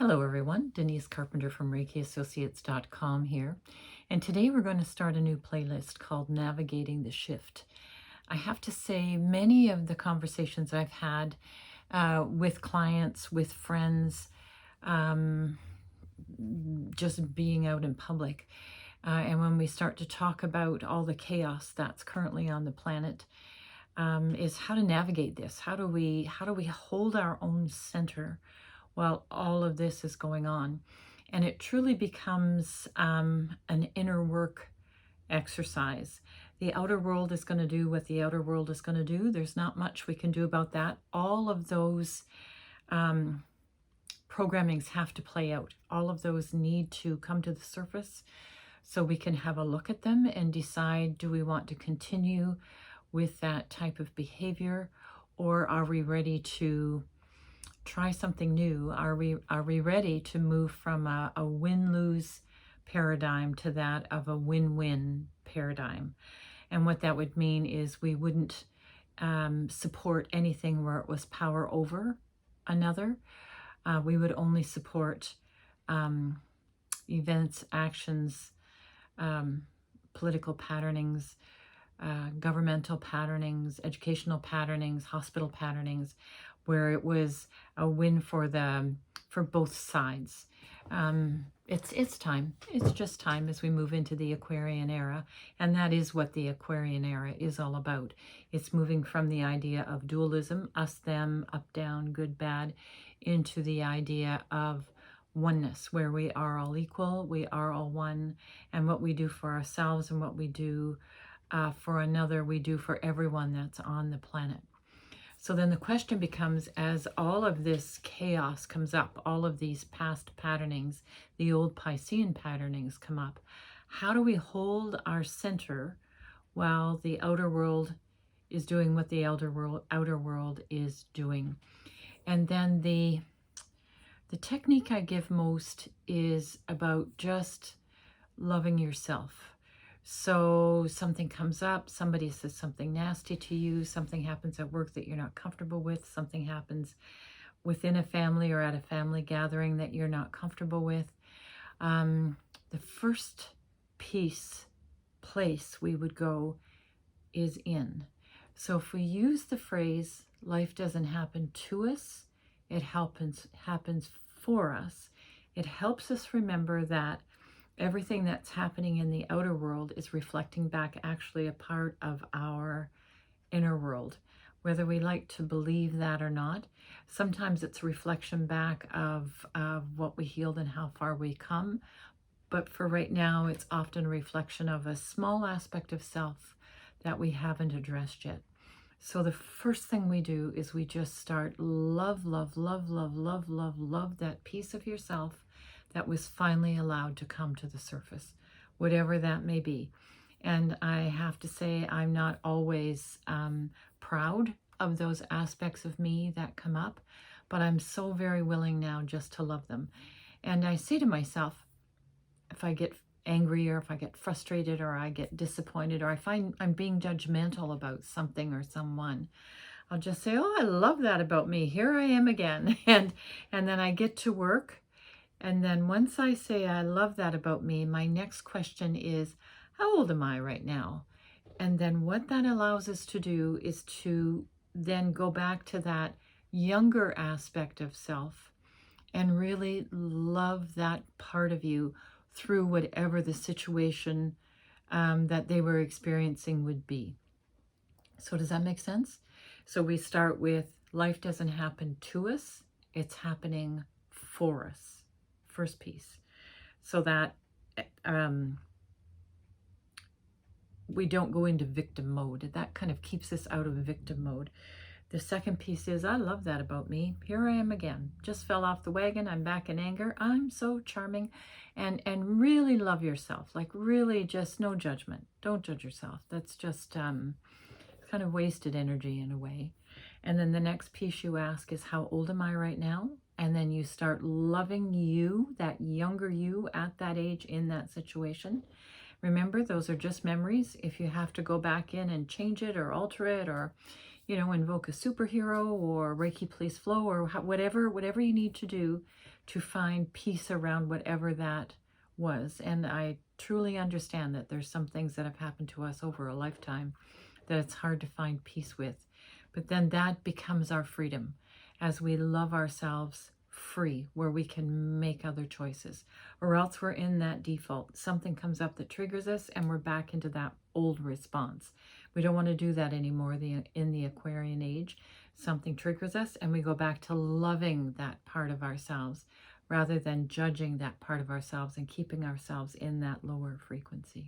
Hello everyone, Denise Carpenter from ReikiAssociates.com here, and today we're going to start a new playlist called Navigating the Shift. I have to say many of the conversations I've had with clients, with friends, just being out in public, and when we start to talk about all the chaos that's currently on the planet, is how to navigate this. How do we hold our own center while all of this is going on? And it truly becomes an inner work exercise. The outer world is going to do what the outer world is going to do. There's not much we can do about that. All of those programmings have to play out. All of those need to come to the surface so we can have a look at them and decide, do we want to continue with that type of behavior, or are we ready to try something new? Are we ready to move from a win-lose paradigm to that of a win-win paradigm? And what that would mean is we wouldn't support anything where it was power over another. We would only support events, actions, political patternings, governmental patternings, educational patternings, hospital patternings, where it was a win for both sides. It's time. It's just time as we move into the Aquarian era, and that is what the Aquarian era is all about. It's moving from the idea of dualism, us, them, up, down, good, bad, into the idea of oneness, where we are all equal, we are all one, and what we do for ourselves and what we do for another, we do for everyone that's on the planet. So then the question becomes, as all of this chaos comes up, all of these past patternings, the old Piscean patternings come up, how do we hold our center while the outer world is doing what the outer world is doing? And then the technique I give most is about just loving yourself. So something comes up, somebody says something nasty to you, something happens at work that you're not comfortable with, something happens within a family or at a family gathering that you're not comfortable with. The first place we would go is in. So if we use the phrase, life doesn't happen to us, it happens for us, it helps us remember that everything that's happening in the outer world is reflecting back actually a part of our inner world, whether we like to believe that or not. Sometimes it's a reflection back of what we healed and how far we come. But for right now, it's often a reflection of a small aspect of self that we haven't addressed yet. So the first thing we do is we just start love that piece of yourself that was finally allowed to come to the surface, whatever that may be. And I have to say, I'm not always proud of those aspects of me that come up, but I'm so very willing now just to love them. And I say to myself, if I get angry or if I get frustrated or I get disappointed or I find I'm being judgmental about something or someone, I'll just say, oh, I love that about me. Here I am again. And then I get to work. And then once I say, I love that about me, my next question is, how old am I right now? And then what that allows us to do is to then go back to that younger aspect of self and really love that part of you through whatever the situation that they were experiencing would be. So does that make sense? So we start with, life doesn't happen to us, it's happening for us. First piece, so that we don't go into victim mode. That kind of keeps us out of victim mode. The second piece is, I love that about me. Here I am again. Just fell off the wagon. I'm back in anger. I'm so charming. And really love yourself. Like really just no judgment. Don't judge yourself. That's just kind of wasted energy in a way. And then the next piece you ask is, how old am I right now? And then you start loving you, that younger you at that age in that situation. Remember, those are just memories. If you have to go back in and change it or alter it or, invoke a superhero or Reiki Place Flow or whatever you need to do to find peace around whatever that was. And I truly understand that there's some things that have happened to us over a lifetime that it's hard to find peace with. But then that becomes our freedom as we love ourselves free, where we can make other choices. Or else we're in that default. Something comes up that triggers us and we're back into that old response. We don't want to do that anymore in the Aquarian age. Something triggers us and we go back to loving that part of ourselves rather than judging that part of ourselves and keeping ourselves in that lower frequency.